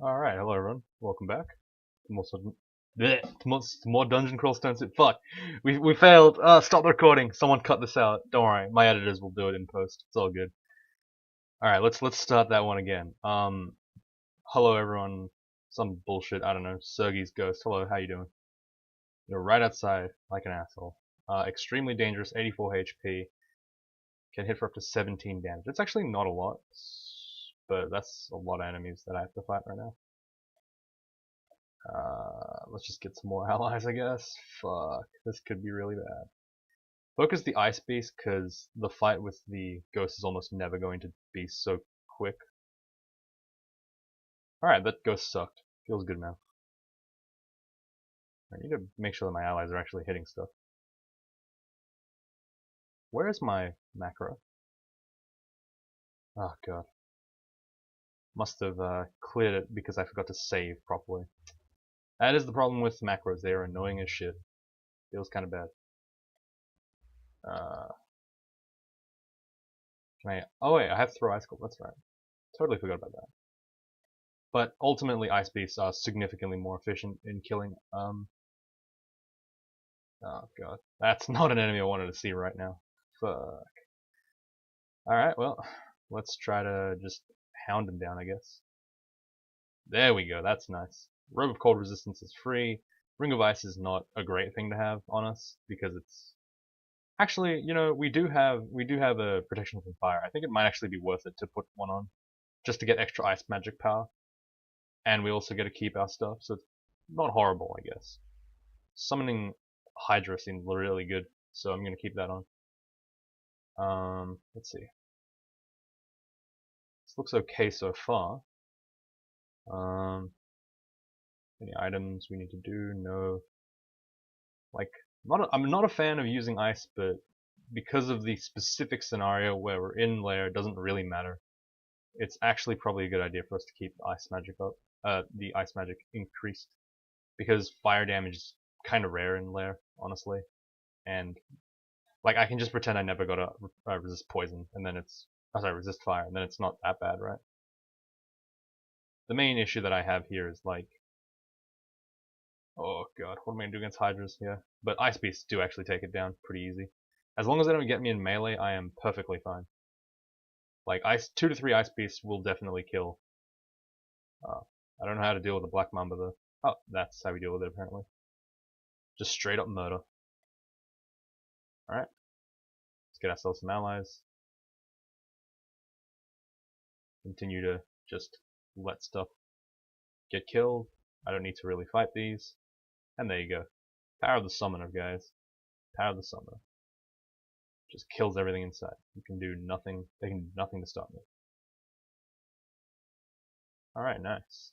Alright, hello everyone. Welcome back. To more, to more Dungeon Crawl Stone Soup. Fuck! We failed! Stop the recording! Someone cut this out. Don't worry, my editors will do it in post. It's all good. Alright, let's start that one again. Hello everyone. Some bullshit, I don't know. Sergey's ghost. Hello, how you doing? You're right outside, like an asshole. Extremely dangerous, 84 HP. Can hit for up to 17 damage. It's actually not a lot, but that's a lot of enemies that I have to fight right now. Let's just get some more allies, I guess. Fuck, this could be really bad. Focus the Ice Beast, because the fight with the Ghost is almost never going to be so quick. Alright, that Ghost sucked. Feels good now. I need to make sure that my allies are actually hitting stuff. Where is my macro? Oh god. Must have cleared it because I forgot to save properly. That is the problem with macros, they are annoying as shit. Feels kinda bad. Oh wait, I have throw ice cold, that's right. Totally forgot about that. But ultimately Ice Beasts are significantly more efficient in killing, oh god. That's not an enemy I wanted to see right now. Fuck. Alright, well, let's try to just hound him down, I guess. There we go, that's nice. Robe of Cold resistance is free. Ring of Ice is not a great thing to have on us, because it's... Actually, you know, we do have a protection from fire. I think it might actually be worth it to put one on, just to get extra ice magic power. And we also get to keep our stuff, so it's not horrible, I guess. Summoning HYDRA seems really good, so I'm gonna keep that on. Let's see. This looks okay so far. Any items we need to do? No. Like, I'm not a fan of using ice, but because of the specific scenario where we're in lair, it doesn't really matter. It's actually probably a good idea for us to keep ice magic up, the ice magic increased, because fire damage is kind of rare in lair, honestly, and like I can just pretend I never got to resist poison, and then it's resist fire, and then it's not that bad, right? The main issue that I have here is like, oh god, what am I gonna do against Hydras here? But Ice Beasts do actually take it down pretty easy. As long as they don't get me in melee, I am perfectly fine. Like 2 to 3 Ice Beasts will definitely kill. I don't know how to deal with a Black Mamba though. Oh, that's how we deal with it apparently. Just straight up murder. Alright. Let's get ourselves some allies. Continue to just let stuff get killed. I don't need to really fight these. And there you go. Power of the Summoner, guys. Power of the Summoner. Just kills everything in sight. You can do nothing. They can do nothing to stop me. Alright, nice.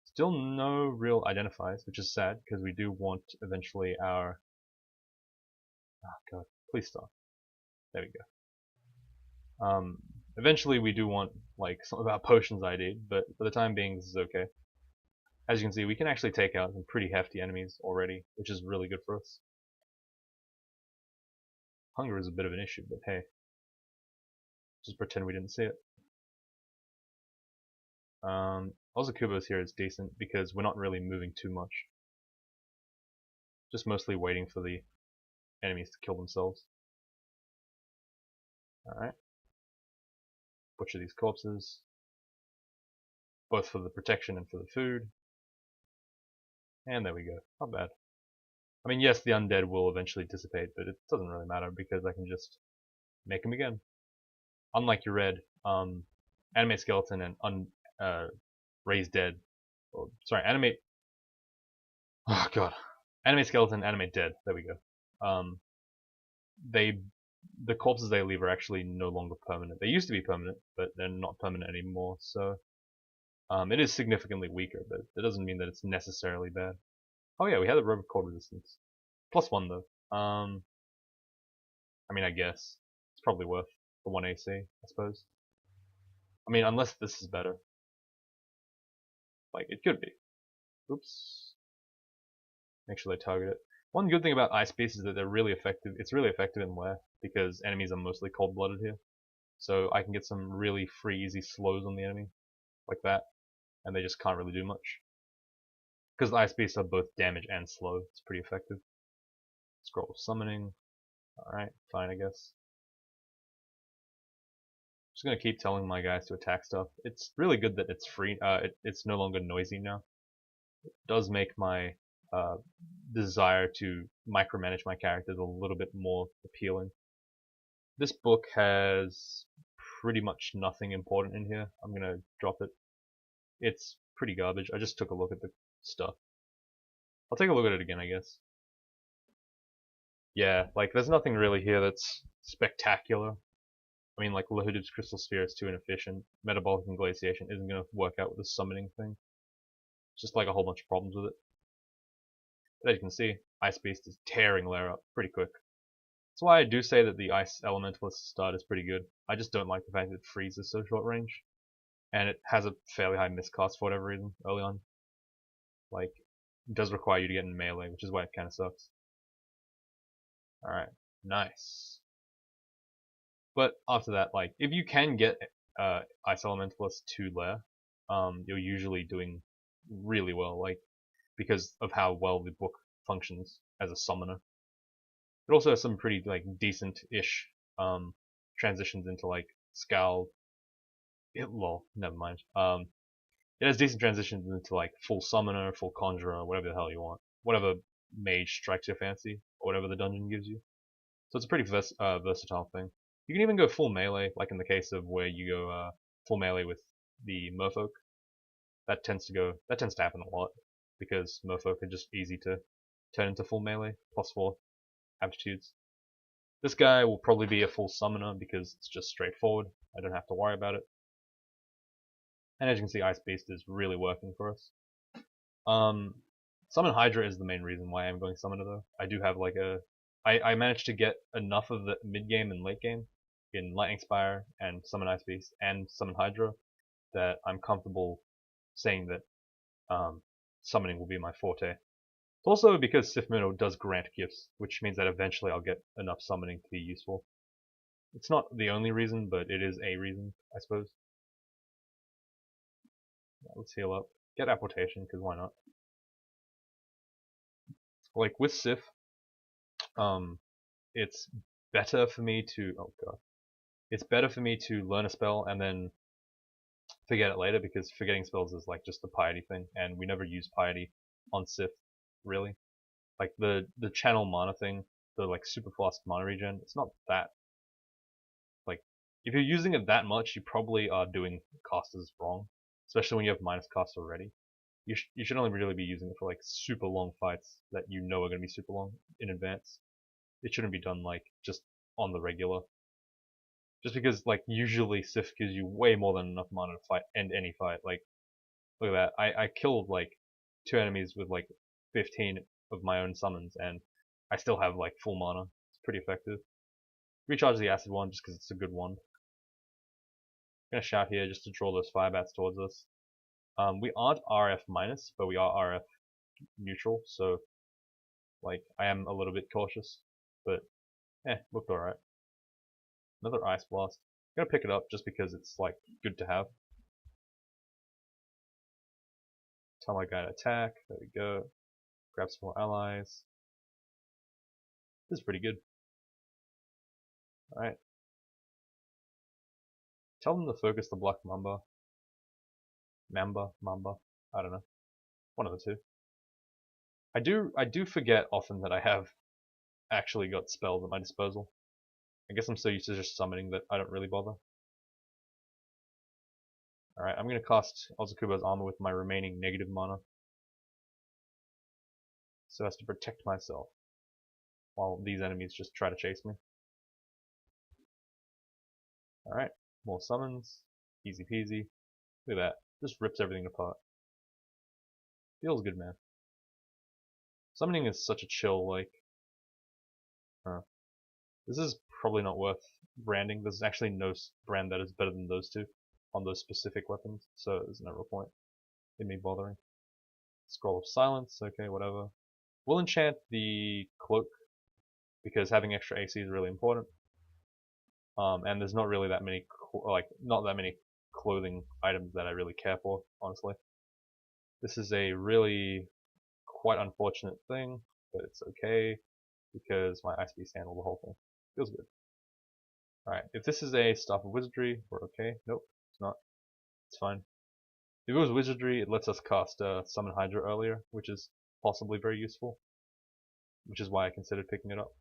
Still no real identifiers, which is sad, because we do want eventually our... Oh god, please stop. There we go. Eventually we do want, like, some of our potions ID'd, but for the time being this is okay. As you can see, we can actually take out some pretty hefty enemies already, which is really good for us. Hunger is a bit of an issue, but hey. Just pretend we didn't see it. Ozakubo's here is decent because we're not really moving too much. Just mostly waiting for the enemies to kill themselves. Alright. Butcher these corpses. Both for the protection and for the food. And there we go. Not bad. I mean, yes, the undead will eventually dissipate, but it doesn't really matter because I can just make them again. Unlike your red, animate skeleton and raise dead. Oh, sorry, animate. Oh god, animate skeleton, animate dead. There we go. The corpses they leave are actually no longer permanent. They used to be permanent, but they're not permanent anymore. So it is significantly weaker, but it doesn't mean that it's necessarily bad. Oh yeah, we had the robe of cold resistance. +1 though. I mean, I guess it's probably worth the 1 AC, I suppose. I mean, unless this is better. Like, it could be. Oops. Make sure they target it. One good thing about Ice Beasts is that they're really effective. It's really effective in lair, because enemies are mostly cold-blooded here. So I can get some really free, easy slows on the enemy, like that. and they just can't really do much. Because the ice beasts are both damage and slow, it's pretty effective. Scroll of summoning. Alright, fine I guess. Just gonna keep telling my guys to attack stuff. It's really good that it's free. It's no longer noisy now. It does make my desire to micromanage my characters a little bit more appealing. This book has pretty much nothing important in here. I'm gonna drop it. It's pretty garbage. I just took a look at the stuff. I'll take a look at it again, I guess. Yeah, like there's nothing really here that's spectacular. I mean, like Lahudib's Crystal Sphere is too inefficient. Metabolic Glaciation isn't going to work out with the summoning thing. It's just like a whole bunch of problems with it. But as you can see, Ice Beast is tearing Lair up pretty quick. That's why I do say that the Ice Elementalist start is pretty good. I just don't like the fact that it freezes so short range. And it has a fairly high miscast for whatever reason early on. Like, it does require you to get in melee, which is why it kind of sucks. Alright, nice. But after that, like, if you can get Ice Elementalist to Lair, you're usually doing really well, like, because of how well the book functions as a summoner. It also has some pretty, like, decent-ish transitions into, like, Scowl. Lol, never mind. It has decent transitions into, like, full summoner, full conjurer, whatever the hell you want. Whatever mage strikes your fancy, or whatever the dungeon gives you. So it's a pretty versatile thing. You can even go full melee, like in the case of where you go full melee with the merfolk. That tends to happen a lot because merfolk are just easy to turn into full melee, +4 aptitudes. This guy will probably be a full summoner because it's just straightforward. I don't have to worry about it. And as you can see, Ice Beast is really working for us. Summon Hydra is the main reason why I'm going summoner though. I do have like I managed to get enough of the mid game and late game in Lightning Spire and Summon Ice Beast and Summon Hydra that I'm comfortable saying that summoning will be my forte. It's also because Sith Moon does grant gifts, which means that eventually I'll get enough summoning to be useful. It's not the only reason, but it is a reason, I suppose. Let's heal up. Get Apportation, because why not? Like with Sith, it's better for me to it's better for me to learn a spell and then forget it later, because forgetting spells is like just a piety thing, and we never use piety on Sith, really. Like the channel mana thing, the like super fast mana regen, it's not that, like, if you're using it that much, you probably are doing casters wrong, especially when you have minus cast already. You should only really be using it for like super long fights that you know are going to be super long in advance. It shouldn't be done like just on the regular. Just because like usually Sith gives you way more than enough mana to end any fight. Like, look at that. I killed like 2 enemies with like 15 of my own summons, and I still have like full mana. It's pretty effective. Recharge the acid one just because it's a good one. I'm gonna shout here just to draw those fire bats towards us. We aren't RF minus, but we are RF neutral, so like I am a little bit cautious, but looked alright. Another Ice Blast. I'm gonna pick it up just because it's like good to have. Tell my guy to attack. There we go. Grab some more allies. This is pretty good. Alright. Tell them to focus the Black Mamba. Mamba. I don't know. One of the two. I do forget often that I have actually got spells at my disposal. I guess I'm so used to just summoning that I don't really bother. Alright, I'm gonna cast Ozakuba's armor with my remaining negative mana, so as to protect myself while these enemies just try to chase me. Alright, more summons. Easy peasy. Look at that. Just rips everything apart. Feels good, man. Summoning is such a chill, like... This is probably not worth branding. There's actually no brand that is better than those two on those specific weapons, so there's no real point in me bothering. Scroll of Silence, okay, whatever. We'll enchant the Cloak, because having extra AC is really important. And there's not really that many, not that many clothing items that I really care for, honestly. This is a really quite unfortunate thing, but it's okay because my ice beast handled the whole thing. Feels good. Alright, if this is a Staff of Wizardry, we're okay. Nope, it's not. It's fine. If it was Wizardry, it lets us cast Summon Hydra earlier, which is possibly very useful. Which is why I considered picking it up.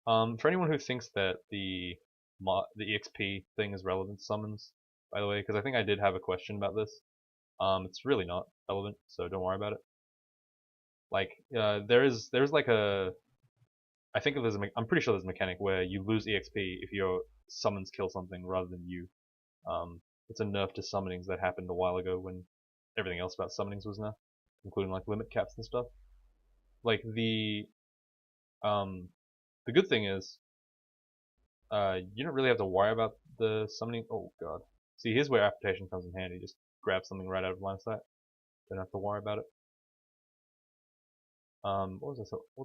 For anyone who thinks that the EXP thing is relevant to summons, by the way, because I think I did have a question about this, it's really not relevant, so don't worry about it. Like, there's like a, I think there's I'm pretty sure there's a mechanic where you lose EXP if your summons kill something rather than you. It's a nerf to summonings that happened a while ago when everything else about summonings was nerfed, including like limit caps and stuff. Like the good thing is, you don't really have to worry about the summoning. Oh god. See, here's where application comes in handy. Just grab something right out of line of sight. Don't have to worry about it. What was I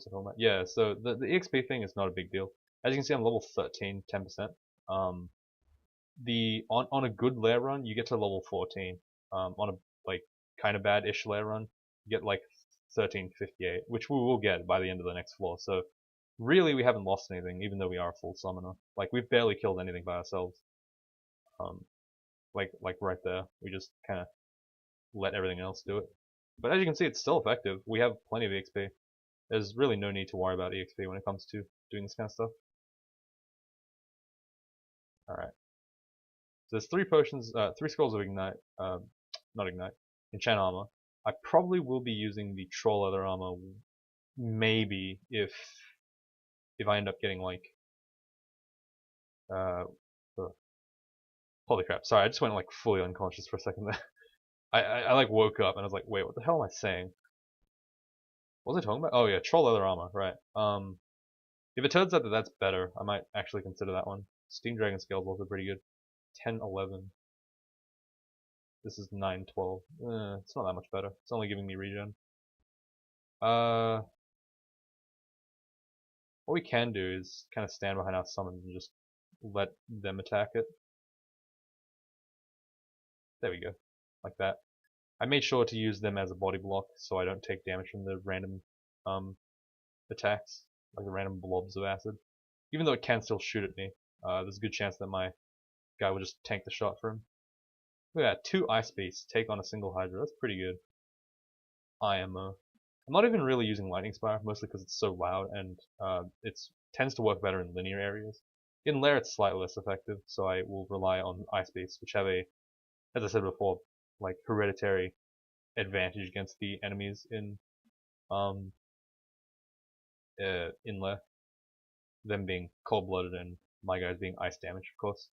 talking about? Yeah, so the EXP thing is not a big deal. As you can see, I'm level 13, 10%. On a good lair run, you get to level 14. On a like kind of bad-ish lair run, you get like 1358, which we will get by the end of the next floor. So really, we haven't lost anything, even though we are a full summoner. Like we've barely killed anything by ourselves. Like right there, we just kind of let everything else do it. But as you can see, it's still effective. We have plenty of EXP. There's really no need to worry about EXP when it comes to doing this kind of stuff. Alright. So there's 3 potions, 3 scrolls of ignite, not ignite, enchant armor. I probably will be using the troll leather armor, maybe, if I end up getting like, holy crap, sorry, I just went like fully unconscious for a second there. I like woke up and I was like, wait, what the hell am I saying? What was I talking about? Oh yeah, troll leather armor, right. If it turns out that that's better, I might actually consider that one. Steam Dragon Scales also pretty good. 10, 11. This is 9, 12. It's not that much better. It's only giving me regen. What we can do is kind of stand behind our summons and just let them attack it. There we go. Like that. I made sure to use them as a body block so I don't take damage from the random attacks, like the random blobs of acid. Even though it can still shoot at me, there's a good chance that my guy will just tank the shot for him. Look at that, 2 ice beasts take on a single Hydra. That's pretty good. IMO. I'm not even really using Lightning Spire, mostly because it's so loud and it tends to work better in linear areas. In Lair it's slightly less effective, so I will rely on Ice Beasts, which have a, as I said before, like hereditary advantage against the enemies in Lair. Them being cold-blooded and my guys being ice damage, of course.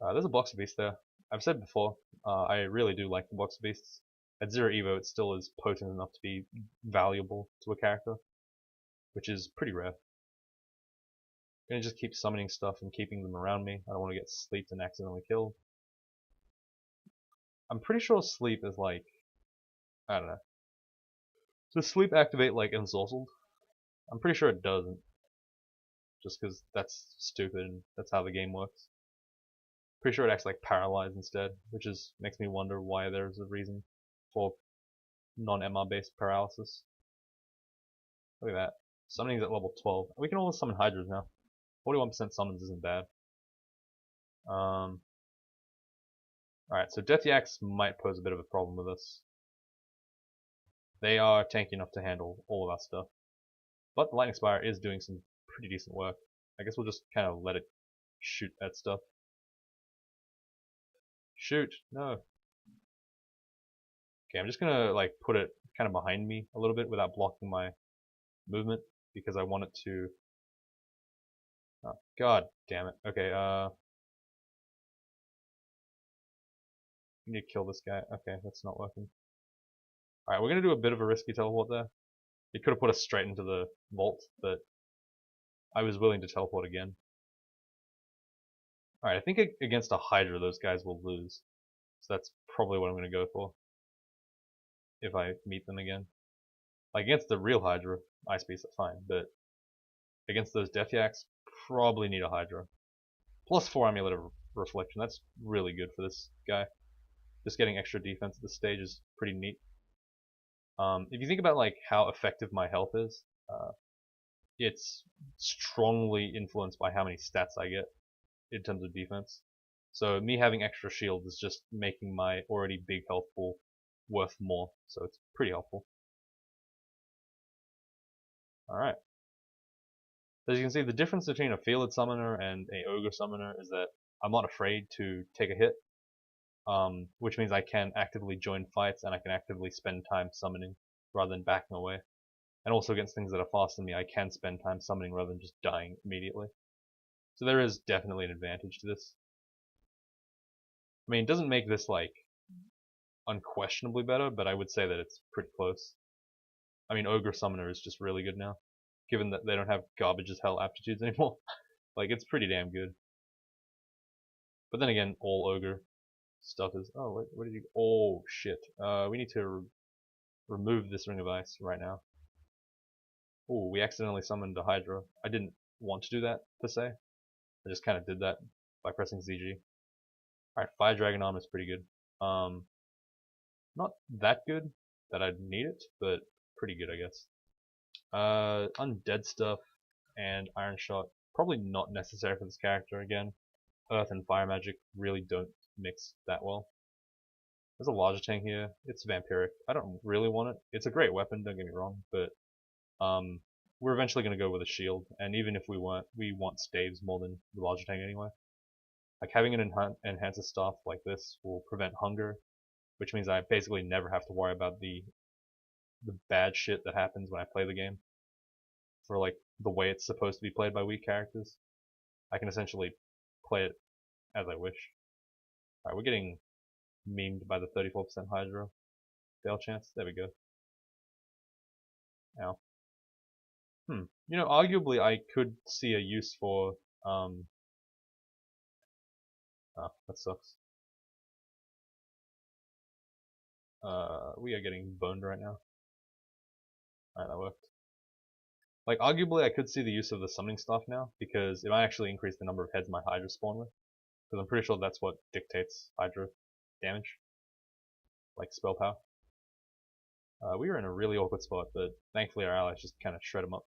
There's a Boxer Beast there. I've said before, I really do like the Boxer Beasts. At 0 Evo, it still is potent enough to be valuable to a character, which is pretty rare. I'm gonna just keep summoning stuff and keeping them around me. I don't want to get sleeped and accidentally killed. I'm pretty sure sleep is like, I don't know. Does sleep activate like Ensorcelled? I'm pretty sure it doesn't. Just because that's stupid and that's how the game works. Pretty sure it acts like Paralyze instead, which is makes me wonder why there's a reason for non-MR based paralysis. Look at that. Summoning's at level 12. We can always summon Hydras now. 41% summons isn't bad. Alright, so Death Yaks might pose a bit of a problem with us. They are tanky enough to handle all of our stuff. But the Lightning Spire is doing some pretty decent work. I guess we'll just kind of let it shoot at stuff. Shoot! No! Okay, I'm just gonna like put it kind of behind me a little bit without blocking my movement because I want it to. Oh, god damn it. Okay, I need to kill this guy. Okay, that's not working. Alright, we're gonna do a bit of a risky teleport there. It could have put us straight into the vault, but I was willing to teleport again. Alright, I think against a Hydra those guys will lose. So that's probably what I'm gonna go for. If I meet them again. Like against the real Hydra, Ice Beast, that's fine, but against those Death Yaks, probably need a Hydra. Plus 4 Amulet of Reflection, that's really good for this guy. Just getting extra defense at this stage is pretty neat. If you think about like how effective my health is, it's strongly influenced by how many stats I get in terms of defense. So me having extra shield is just making my already big health pool worth more, so it's pretty helpful. Alright. As you can see, the difference between a fielded summoner and a ogre summoner is that I'm not afraid to take a hit, which means I can actively join fights and I can actively spend time summoning rather than backing away. And also against things that are faster than me, I can spend time summoning rather than just dying immediately. So there is definitely an advantage to this. I mean, it doesn't make this like unquestionably better, but I would say that it's pretty close. I mean, Ogre Summoner is just really good now, given that they don't have garbage as hell aptitudes anymore. Like, it's pretty damn good. But then again, all Ogre stuff is... Oh, wait, what did you... Oh, shit. We need to remove this Ring of Ice right now. Oh, we accidentally summoned a HYDRA. I didn't want to do that, per se. I just kind of did that by pressing ZG. Alright, Fire Dragon Arm is pretty good. Not that good that I'd need it, but pretty good, I guess. Undead stuff and Iron Shot, probably not necessary for this character again. Earth and Fire Magic really don't mix that well. There's a larger tank here. It's vampiric. I don't really want it. It's a great weapon, don't get me wrong, but we're eventually going to go with a shield, and even if we weren't, we want staves more than the larger tank anyway. Like having an enhancer staff like this will prevent hunger, which means I basically never have to worry about the bad shit that happens when I play the game. For like the way it's supposed to be played by weak characters, I can essentially play it as I wish. Alright, we're getting memed by the 34% HYDRA fail chance. There we go. Ow. You know, arguably I could see a use for oh, that sucks. We are getting boned right now. Alright, that worked. Like, arguably I could see the use of the summoning staff now, because it might actually increase the number of heads my HYDRA spawn with. Because I'm pretty sure that's what dictates HYDRA damage. Like spell power. We were in a really awkward spot, but thankfully our allies just kind of shred them up.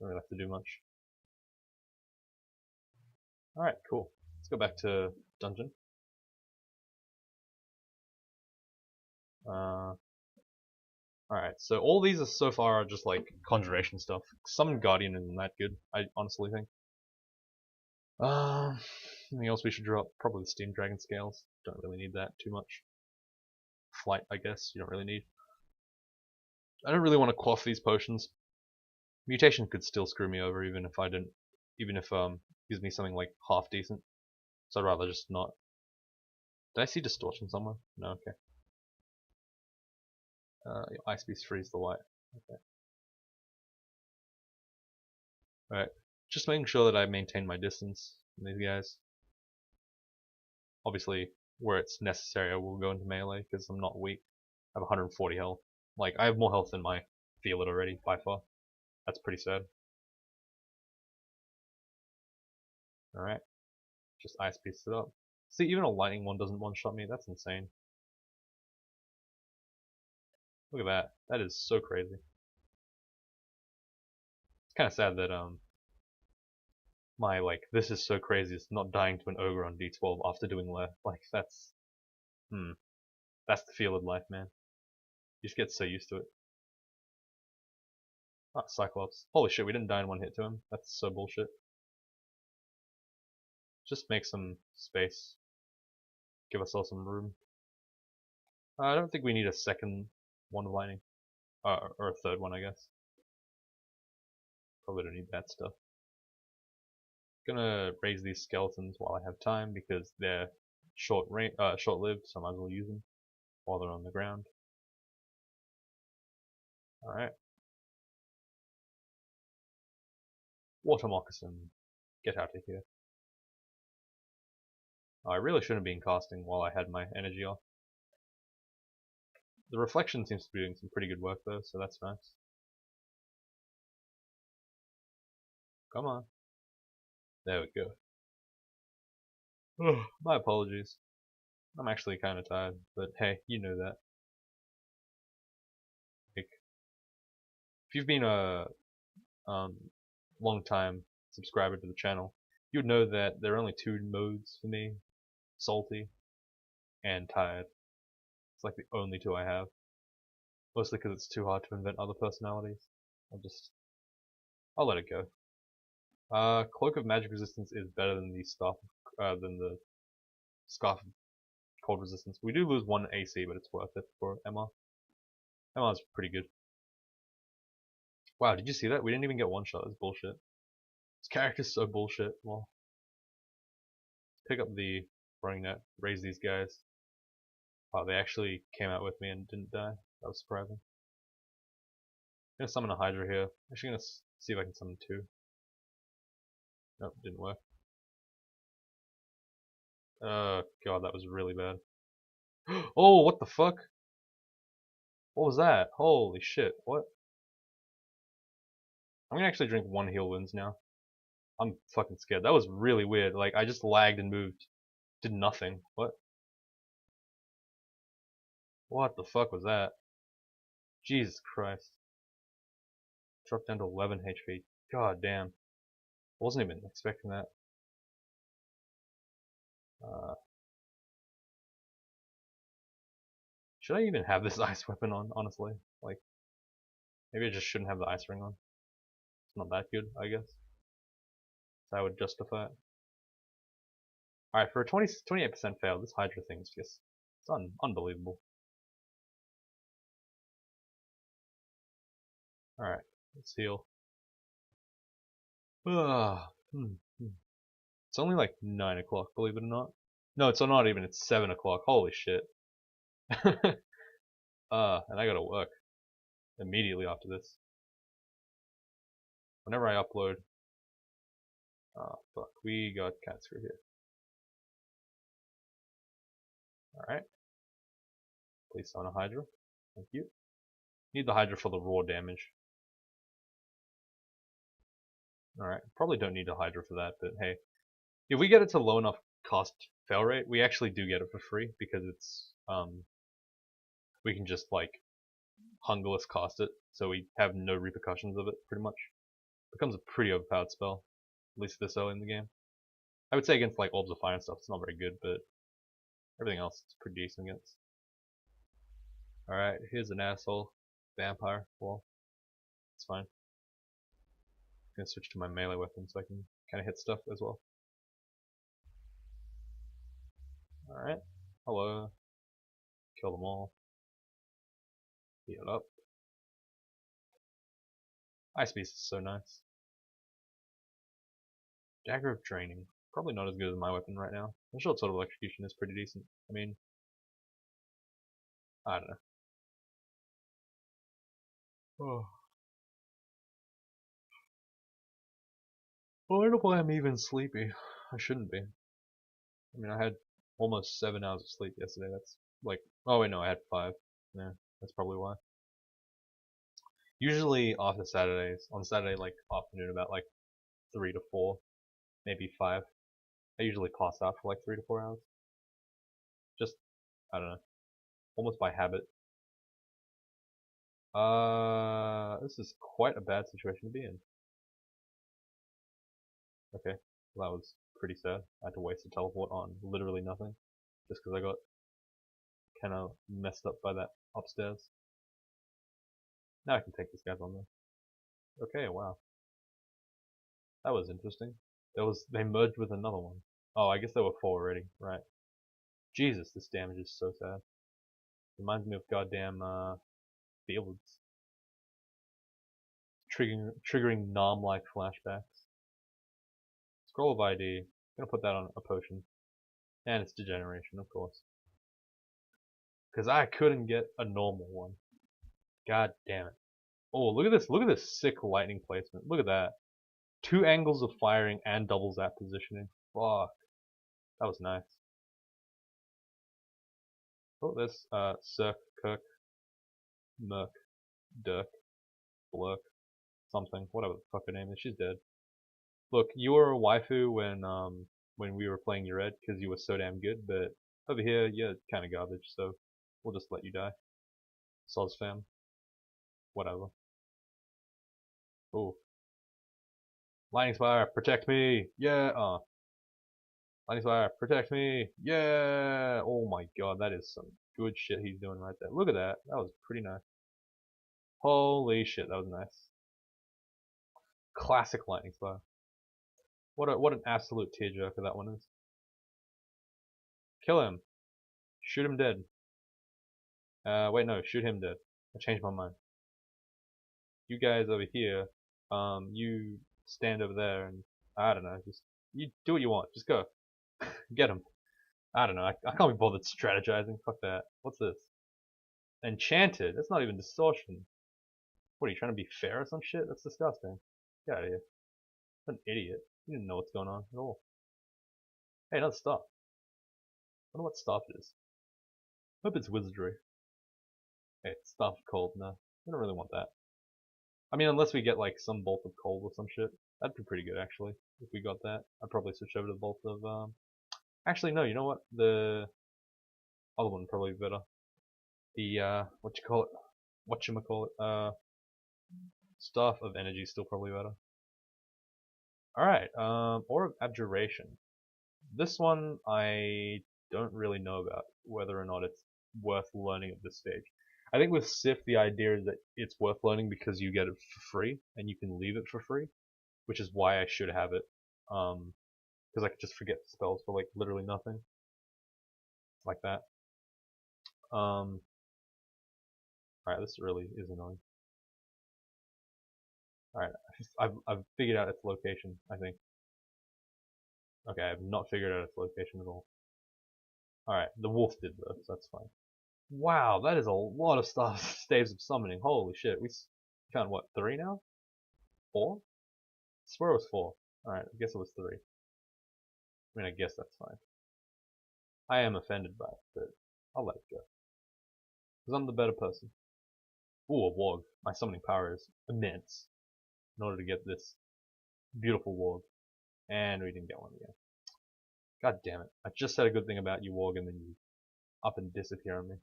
Don't really have to do much. Alright, cool. Let's go back to dungeon. Alright, so all these are so far are just like conjuration stuff. Summon Guardian isn't that good, I honestly think. Anything else we should drop? Probably the Steam Dragon Scales. Don't really need that too much. Flight, I guess, you don't really need. I don't really want to quaff these potions. Mutation could still screw me over even if I didn't, even if gives me something like half decent. So I'd rather just not. Did I see distortion somewhere? No, okay. Ice Beast freeze the white. Okay. Alright. Just making sure that I maintain my distance from these guys. Obviously, where it's necessary I will go into melee because I'm not weak. I have 140 health. Like, I have more health than my field already, by far. That's pretty sad. Alright. Just Ice Beast it up. See, even a lightning one doesn't one-shot me. That's insane. Look at that. That is so crazy. It's kind of sad that my like this is so crazy. It's not dying to an ogre on D12 after doing left. Like that's that's the feel of life, man. You just get so used to it. Ah, Cyclops. Holy shit, we didn't die in one hit to him. That's so bullshit. Just make some space. Give ourselves some room. I don't think we need a second one of lightning. Or a third one, I guess. Probably don't need that stuff. Gonna raise these skeletons while I have time because they're short-lived, so I might as well use them while they're on the ground. Alright. Water Moccasin. Get out of here. Oh, I really shouldn't have been casting while I had my energy off. The reflection seems to be doing some pretty good work though, so that's nice. Come on. There we go. My apologies. I'm actually kind of tired, but hey, you know that. Like, if you've been a long time subscriber to the channel, you'd know that there are only two modes for me: salty and tired. It's like the only two I have. Mostly because it's too hard to invent other personalities. I'll let it go. Cloak of Magic Resistance is better than the Scarf of Cold Resistance. We do lose one AC, but it's worth it for Emma. Emma's pretty good. Wow, did you see that? We didn't even get one shot. That's bullshit. This character's so bullshit. Well, pick up the running net, raise these guys. Oh, they actually came out with me and didn't die. That was surprising. I'm gonna summon a Hydra here. Actually gonna see if I can summon two. Nope, didn't work. God, that was really bad. Oh, what the fuck? What was that? Holy shit, what? I'm gonna actually drink one heal wounds now. I'm fucking scared. That was really weird. Like, I just lagged and moved. Did nothing. What? What the fuck was that? Jesus Christ. Dropped down to 11 HP. God damn. I wasn't even expecting that. Should I even have this ice weapon on, honestly? Like, maybe I just shouldn't have the ice ring on. It's not that good, I guess. So I would justify it. Alright, for a 28% fail, this Hydra thing is just, it's unbelievable. Alright, let's heal. It's only like 9 o'clock, believe it or not. No, it's not even, it's 7 o'clock. Holy shit. And I gotta work immediately after this. Whenever I upload. Oh, fuck. We got cat screw here. Alright. Please summon a Hydra. Thank you. Need the Hydra for the raw damage. Alright. Probably don't need a Hydra for that, but hey. If we get it to low enough cost fail rate, we actually do get it for free because it's, we can just like hungerless cast it, so we have no repercussions of it, pretty much. Becomes a pretty overpowered spell, at least this early in the game. I would say against like Orbs of Fire and stuff, it's not very good, but everything else it's pretty decent against. Alright, here's an asshole vampire. Well, it's fine. I'm gonna switch to my melee weapon so I can kind of hit stuff as well. Alright, hello. Kill them all. Heal up. Ice Beast is so nice. Dagger of Draining. Probably not as good as my weapon right now. The short sword of electrocution is pretty decent. I mean, I don't know. Oh. I wonder why I'm even sleepy. I shouldn't be. I mean, I had almost 7 hours of sleep yesterday. That's like, oh wait, no, I had 5. Yeah, that's probably why. Usually after Saturdays, on Saturday like afternoon about like 3 to 4, maybe 5. I usually pass out for like 3 to 4 hours. Just, I don't know, almost by habit. This is quite a bad situation to be in. Okay, well, that was pretty sad. I had to waste a teleport on literally nothing, just because I got kind of messed up by that upstairs. Now I can take this guy's on there. Okay, wow. That was interesting. They merged with another one. Oh, I guess there were 4 already, right. Jesus, this damage is so sad. Reminds me of goddamn, Fields. Triggering Nom-like flashbacks. Scroll of ID. I'm gonna put that on a potion. And it's Degeneration, of course. Because I couldn't get a normal one. God damn it. Oh, look at this sick lightning placement. Look at that. 2 angles of firing and double zap positioning. Fuck. That was nice. Oh, there's Cirque, Kirk, Merc, Dirk, Blurk, something, whatever the fuck her name is. She's dead. Look, you were a waifu when we were playing your red because you were so damn good, but Over here, you're kind of garbage, so we'll just let you die. Soz fam. Whatever. Ooh. Lightning Spire, protect me! Yeah! Lightning Spire, protect me! Yeah! Oh my god, that is some good shit he's doing right there. Look at that. That was pretty nice. Holy shit, that was nice. Classic Lightning Spire. What an absolute tearjerker that one is. Kill him. Shoot him dead. Wait, no, shoot him dead. I changed my mind. You guys over here, you stand over there and, I don't know, just, you do what you want. Just go. Get him. I don't know, I can't be bothered strategizing. Fuck that. What's this? Enchanted? That's not even distortion. What, are you trying to be fair or some shit? That's disgusting. Get out of here. What an idiot. You didn't know what's going on at all. Hey, another staff. I wonder what staff it is. Hope it's wizardry. Hey, staff of cold. No, I don't really want that. I mean, unless we get like some bolt of cold or some shit. That'd be pretty good actually. If we got that, I'd probably switch over to the bolt of Actually, no. You know what? The other one would probably be better. The whatchamacallit, staff of energy is still probably better. Alright, Aura of Abjuration. This one I don't really know about whether or not it's worth learning at this stage. I think with Sif the idea is that it's worth learning because you get it for free and you can leave it for free, which is why I should have it. Because I could just forget spells for like literally nothing. Like that. Alright, this really is annoying. Alright, I've figured out its location, I think. Okay, I have not figured out its location at all. Alright, the wolf did though, so that's fine. Wow, that is a lot of stuff. Staves of summoning. Holy shit, we found what, 3 now? 4? I swear it was 4. Alright, I guess it was 3. I mean, I guess that's fine. I am offended by it, but I'll let it go. Because I'm the better person. Ooh, a warg. My summoning power is immense in order to get this beautiful warg. And we didn't get one again. God damn it. I just said a good thing about you, warg, and then you up and disappear on me.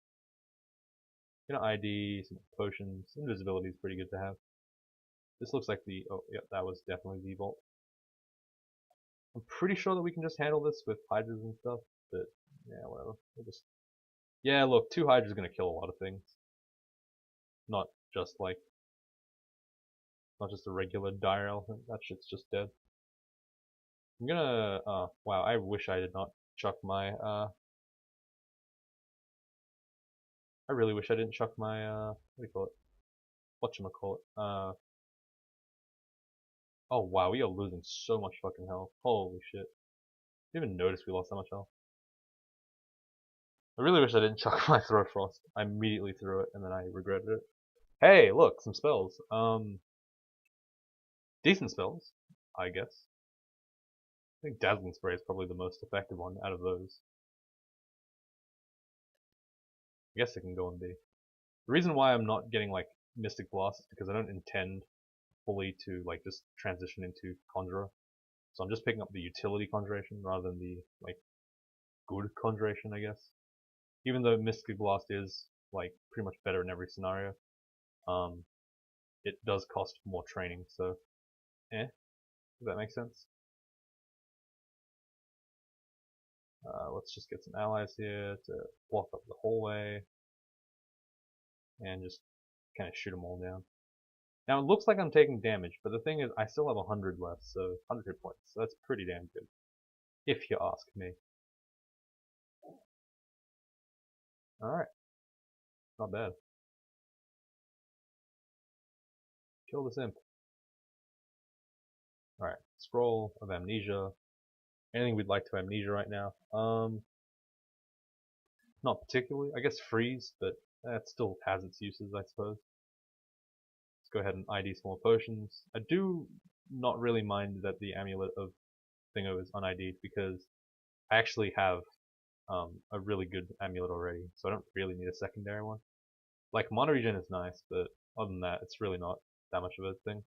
You know, ID, some potions. Invisibility is pretty good to have. This looks like the... Oh, yeah, that was definitely the vault. I'm pretty sure that we can just handle this with hydras and stuff, but yeah, whatever. We'll just... Yeah, look, 2 hydras are gonna kill a lot of things. Not just like... Not just a regular dire elephant. That shit's just dead. I'm gonna... wow, I wish I did not chuck my... I really wish I didn't chuck my, what do you call it? Whatchamacallit? Oh wow, we are losing so much fucking health. Holy shit. Didn't even notice we lost that much health. I really wish I didn't chuck my Throw Frost. I immediately threw it and then I regretted it. Hey, look, some spells. Decent spells, I guess. I think Dazzling Spray is probably the most effective one out of those. I guess it can go on B. The reason why I'm not getting like Mystic Blast is because I don't intend fully to like just transition into Conjurer. So I'm just picking up the utility Conjuration rather than the like good Conjuration, I guess. Even though Mystic Blast is like pretty much better in every scenario, it does cost more training, so does that make sense? Let's just get some allies here to block up the hallway and just kind of shoot them all down. Now it looks like I'm taking damage, but the thing is I still have 100 left, so 100 hit points, so that's pretty damn good, if you ask me. Alright, not bad. Kill this imp. Alright, Scroll of Amnesia. Anything we'd like to Amnesia right now? Not particularly. I guess Freeze, but that still has its uses, I suppose. Let's go ahead and ID some more potions. I do not really mind that the Amulet of Thingo is un-ID'd because I actually have a really good amulet already, so I don't really need a secondary one. Like, Mono Regen is nice, but other than that, it's really not that much of a thing.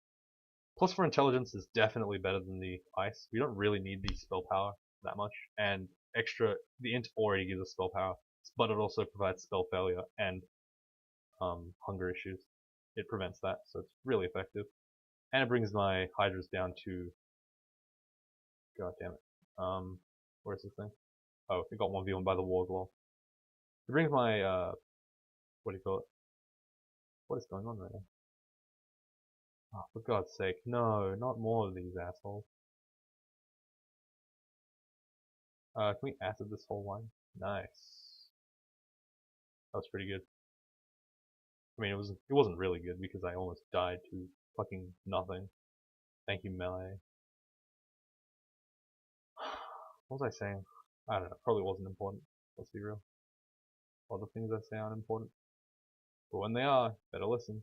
Plus 4 intelligence is definitely better than the ice. We don't really need the spell power that much, and extra. The int already gives us spell power, but it also provides spell failure and hunger issues. It prevents that, so it's really effective. And it brings my hydras down to. God damn it. Where's this thing? Oh, it got 1v1 by the war law. It brings my what do you call it? What is going on right now? Oh, for God's sake, no, not more of these assholes. Can we acid this whole line? Nice. That was pretty good. I mean, it wasn't really good because I almost died to fucking nothing. Thank you, melee. What was I saying? I don't know. Probably wasn't important. Let's be real. All the things I say aren't important. But when they are, better listen.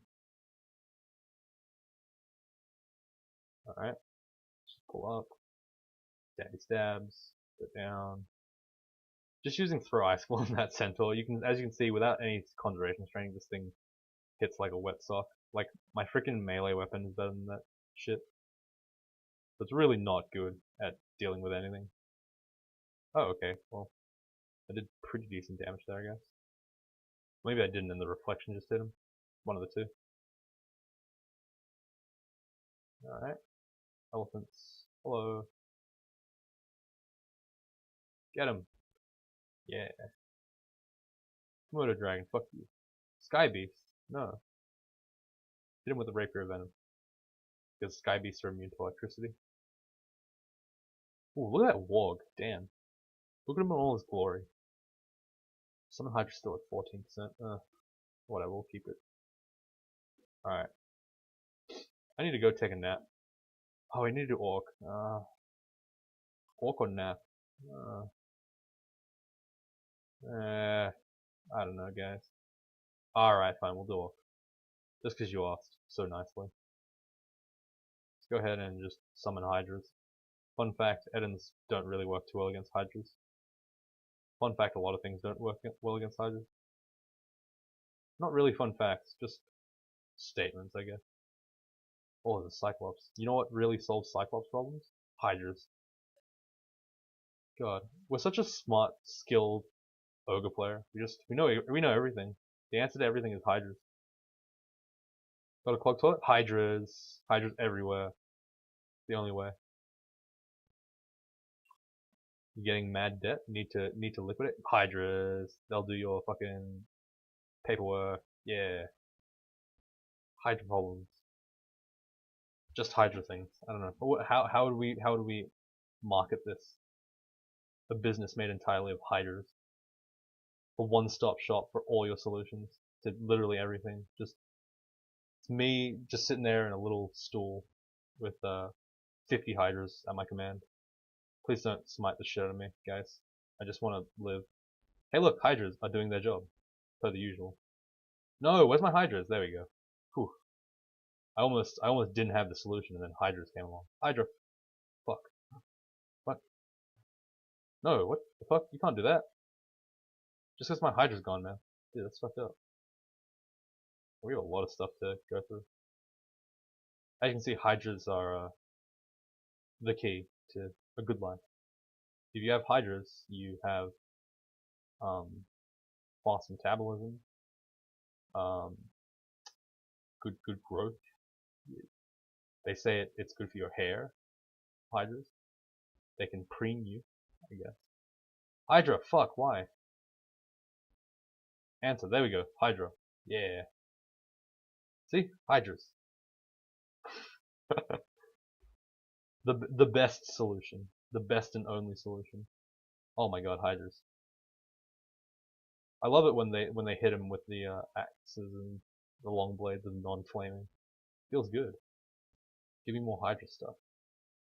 Alright. Just pull up. Daddy stabs. Go down. Just using throw icicle in that centaur, as you can see, without any conjuration training, this thing hits like a wet sock. Like, my freaking melee weapon is better than that shit. So it's really not good at dealing with anything. Oh, okay, well, I did pretty decent damage there, I guess. Maybe I didn't and the reflection just hit him. One of the two. Alright. Elephants. Hello. Get him. Yeah. Komodo dragon, fuck you. Sky beast. No. Hit him with the rapier venom. Because sky beasts are immune to electricity. Ooh, look at that warg. Damn. Look at him in all his glory. Summon Hydra still at 14%. Whatever, we'll keep it. Alright. I need to go take a nap. Oh, I need to do orc. Orc or nap? I don't know, guys. Alright, fine, we'll do orc. Just because you asked so nicely. Let's go ahead and just summon hydras. Fun fact, Edens don't really work too well against hydras. Fun fact, a lot of things don't work well against hydras. Not really fun facts, just statements, I guess. Oh, the Cyclops. You know what really solves Cyclops problems? Hydras. God, we're such a smart, skilled ogre player. We know everything. The answer to everything is hydras. Got a clogged toilet? Hydras. Hydras everywhere. The only way. You getting mad debt? Need to liquidate? Hydras. They'll do your fucking paperwork. Yeah. Hydra problems. Just Hydra things. I don't know. How would we market this? A business made entirely of hydras. A one-stop shop for all your solutions to literally everything. It's me just sitting there in a little stool with 50 hydras at my command. Please don't smite the shit out of me, guys. I just want to live. Hey, look, hydras are doing their job per the usual. No, where's my hydras? There we go. Whew. I almost didn't have the solution, and then hydras came along. Hydra. Fuck. What? No, what the fuck? You can't do that. Just because my hydra's gone, man. Dude, that's fucked up. We have a lot of stuff to go through. As you can see, hydras are the key to a good life. If you have hydras, you have fast metabolism, good growth. They say it's good for your hair. Hydras. They can preen you, I guess. Hydra, fuck, why? Answer, there we go. Hydra. Yeah. See? Hydras. the best solution. The best and only solution. Oh my god, hydras. I love it when they hit him with the axes and the long blades of non-flaming. Feels good. Give me more hydra stuff.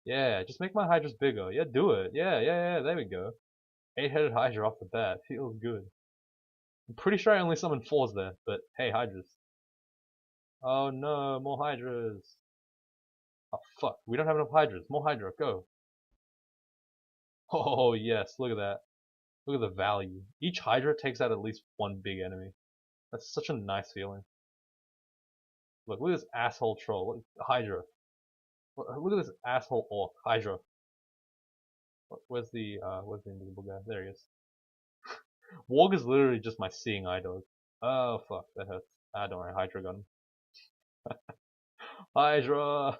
Yeah, just make my hydras bigger. Yeah, do it. Yeah, there we go. 8-headed hydra off the bat. Feels good. I'm pretty sure I only summoned 4s there, but hey, hydras. Oh no, more hydras. Oh fuck, we don't have enough hydras. More hydra, go. Oh yes, look at that. Look at the value. Each hydra takes out at least one big enemy. That's such a nice feeling. Look at this asshole troll. Look, hydra. Look at this asshole orc. Hydra. Where's the invisible guy? There he is. Warg is literally just my seeing eye dog. Oh fuck, that hurts. Ah, don't worry, Hydra gun. Hydra!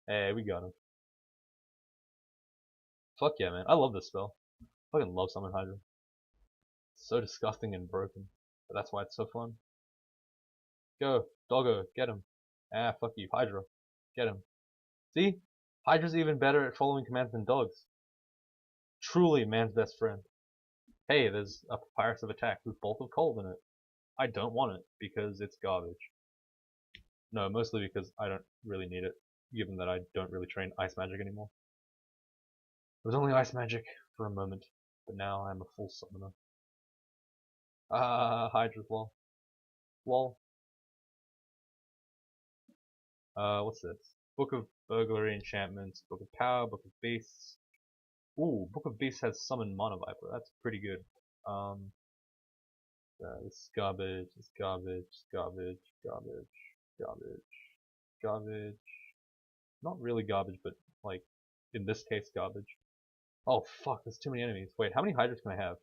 Hey, we got him. Fuck yeah, man. I love this spell. Fucking love Summon Hydra. It's so disgusting and broken. But that's why it's so fun. Go, doggo, get him. Ah, fuck you, Hydra. Get him. See? Hydra's even better at following commands than dogs. Truly man's best friend. Hey, there's a Papyrus of Attack with Bolt of Cold in it. I don't want it because it's garbage. No, mostly because I don't really need it, given that I don't really train Ice Magic anymore. It was only Ice Magic for a moment, but now I'm a full summoner. Ah, Hydra's lol. Lol. What's this? Book of Burglary Enchantments, Book of Power, Book of Beasts. Ooh, Book of Beasts has Summon Mana Viper. That's pretty good. This is garbage, this is garbage, garbage, garbage, garbage, garbage. Not really garbage, but like, in this case, garbage. Oh fuck, there's too many enemies. Wait, how many Hydras can I have?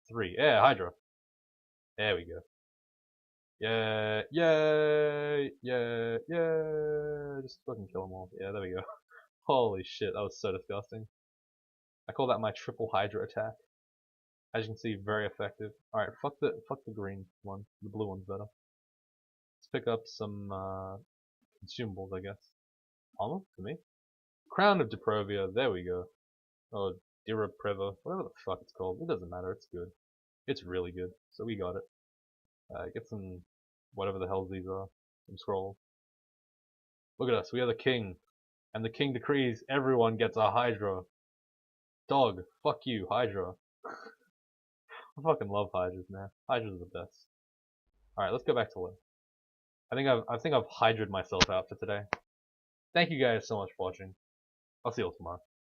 3. Yeah, Hydra. There we go. Yeah, yay, yeah, yeah. Just fucking kill them all. Yeah, there we go. Holy shit, that was so disgusting. I call that my triple Hydra attack. As you can see, very effective. Alright, fuck the green one. The blue one's better. Let's pick up some consumables, I guess. Armor for me? Crown of Deprovia, there we go. Oh, Dirapreva, whatever the fuck it's called. It doesn't matter, it's good. It's really good. So we got it. Get some, whatever the hell these are. Some scrolls. Look at us, we are the king. And the king decrees everyone gets a Hydra. Dog, fuck you, Hydra. I fucking love Hydras, man. Hydras are the best. Alright, let's go back to live. I think I've hydrated myself out for today. Thank you guys so much for watching. I'll see you all tomorrow.